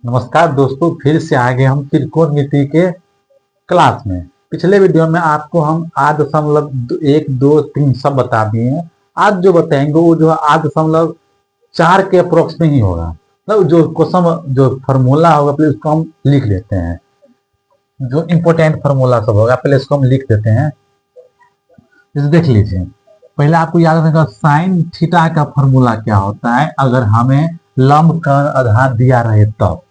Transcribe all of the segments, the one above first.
नमस्कार दोस्तों, फिर से आ गए हम त्रिकोणमिति के क्लास में। पिछले वीडियो में आपको हम आध दशमलव 1, 2, 3 सब बता दिए हैं। आज जो बताएंगे वो जो आध दशमलव 4 के अप्रोक्स में ही होगा। मतलब जो क्वेश्चन जो फार्मूला होगा पहले उसको हम लिख लेते हैं। जो इम्पोर्टेंट फार्मूला सब होगा पहले इसको हम लिख देते हैं। इसे देख लीजिए। पहले आपको याद रखना साइन थीटा का फार्मूला क्या होता है। अगर हमें लंब कर्ण आधार दिया रहे तब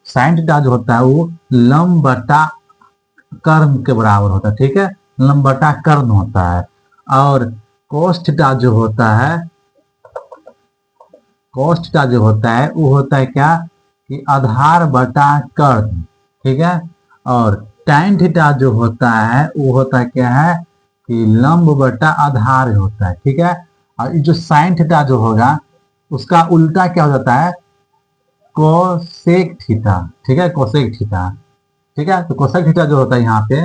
साइन थीटा जो होता है वो लंब बटा कर्ण के बराबर होता है। ठीक है, लंब बटा कर्ण होता है। और कोस थीटा जो होता है, कोस थीटा जो होता है वो होता है क्या कि आधार बटा कर्ण। ठीक है, और टाइन थीटा जो होता है वो होता है क्या है कि लंब बटा आधार होता है। ठीक है, और जो साइन थीटा जो होगा उसका उल्टा क्या हो जाता है, कोसेक थीटा। ठीक है, कोसेक थीटा। ठीक है, तो कोसेक थीटा जो होता है यहाँ पे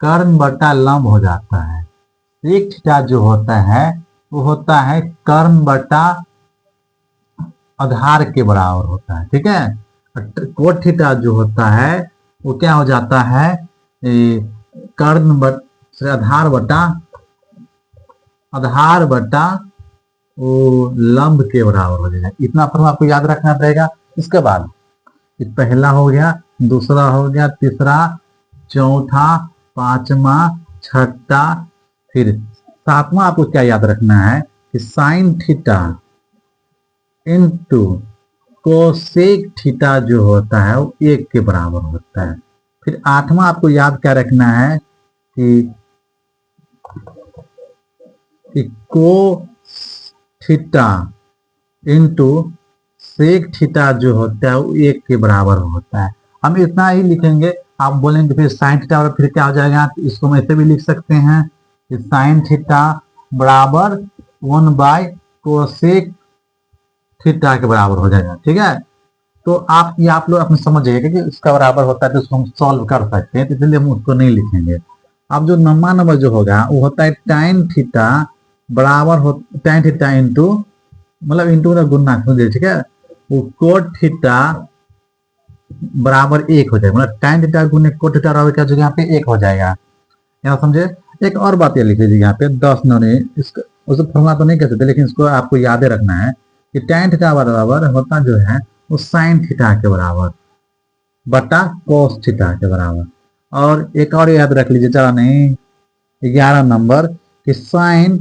कर्ण बटा लंब हो जाता है। सेक थीटा जो होता है वो होता है कर्ण बटा आधार के बराबर होता है। ठीक है, कोट थीटा जो होता है वो क्या हो जाता है, कर्ण आधार बटा वो लंब के बराबर हो जाएगा। इतना फॉर्म आपको याद रखना पड़ेगा। इसके बाद पहला हो गया, दूसरा हो गया, तीसरा, चौथा, पांचवा, छठा, फिर सातवां आपको क्या याद रखना है कि sine theta into cosec theta जो होता है वो 1 के बराबर होता है। फिर आठवां आपको याद क्या रखना है कि को थीटा इंटू सेक थीटा जो होता है वो 1 के बराबर होता है। हम इतना ही लिखेंगे। आप बोलेंगे फिर साइन थीटा फिर क्या हो जाएगा, इसको हम ऐसे भी लिख सकते हैं कि साइन थीटा बराबर 1/कोसेक थीटा के बराबर हो जाएगा। ठीक है, तो आप लोग अपने समझ जाइएगा कि इसका बराबर होता है तो उसको हम सॉल्व कर सकते हैं, तो इसलिए हम उसको नहीं लिखेंगे। अब जो नंबर जो होगा वो होता है टाइन थीटा बराबर हो टाइन थीटा इंटू मतलब इंटू का गुना। ठीक है, वो कोट थीटा बराबर 1 हो जाएगा। मतलब टाइन थीटा गुने कोट थीटा बराबर क्या हो जाएगा, यहाँ पे 1 हो जाएगा। यहाँ समझे। एक और बात ये लिख लीजिए यहाँ पे 10 नौने इसको उसे फॉर्मूला तो नहीं कह सकते, लेकिन इसको आपको याद रखना है कि टाइन थीटा बराबर होता जो है वो साइन थीटा के बराबर बटा कोस थीटा के बराबर। और एक और याद रख लीजिए, चला नहीं 11 नंबर कि साइन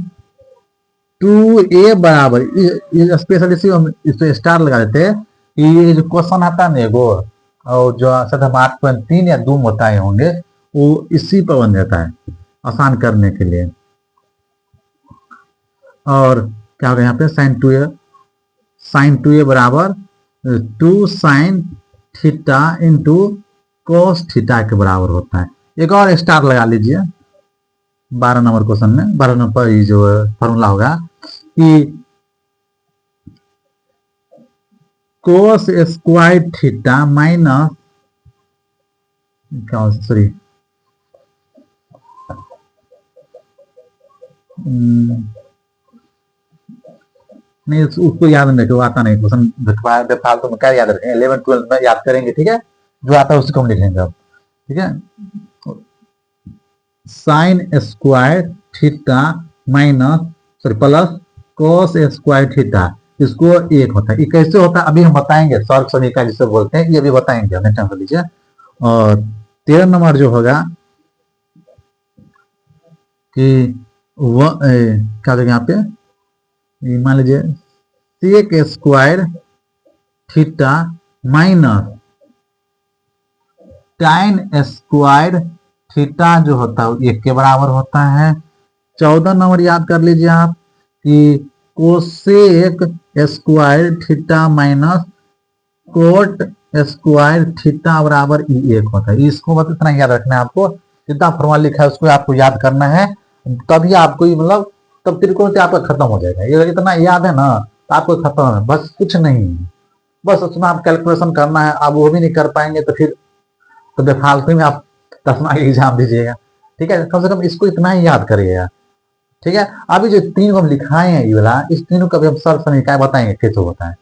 2a बराबर, ये स्पेशल इस पे स्टार लगा देते हैं कि ये जो क्वेश्चन आता है ना एगो और जो 8.3 या 2 बताए होंगे वो इसी पर बन जाता है आसान करने के लिए। और क्या होगा यहाँ पे साइन 2a बराबर 2 sine theta into cos theta के बराबर होता है। एक और स्टार लगा लीजिए 12 नंबर क्वेश्चन में, 12 नंबर पर जो फॉर्मूला होगा कि cos square theta minus sorry नहीं उसको याद नहीं रखे, वो आता नहीं क्वेश्चन बेफालतू में क्या याद रखेंगे, 11 12 में याद करेंगे। ठीक है, जो आता है उसको हम लिख लेंगे अब। ठीक है, sine square theta minus plus cos square theta, इसको 1 होता है। ये कैसे होता है अभी हम बताएंगे, सर्व समीकरण जिसे बोलते हैं, ये अभी बताएंगे, हमें टेंशन लीजिए। और 13 नंबर जो होगा कि क्या होगा यहाँ पे, मान लीजिए sec square theta minus tan square theta जो होता है 1 के बराबर होता है। 14 नंबर याद कर लीजिए आप कि cosec square theta minus cot square theta बराबर 1 होता है। इसको बस इतना याद रखना है आपको, जितना फॉर्मूला लिखा है उसको आपको याद करना है, तभी आपको मतलब तब त्रिकोण से आपका खत्म हो जाएगा। ये इतना याद है ना तो आपको खत्म है, बस कुछ नहीं, बस उसमें आप कैलकुलेशन करना है। आप वो भी नहीं कर पाएंगे तो फिर तो बेफालतू में आप 10वां एग्जाम दीजिएगा। ठीक है, कम से कम इसको इतना ही याद करिएगा। ठीक है, अभी जो 3 को हम लिखाए हैं ये वाला, इस तीनों का भी हम सर्व समीकरण बताएंगे कैसे होता है।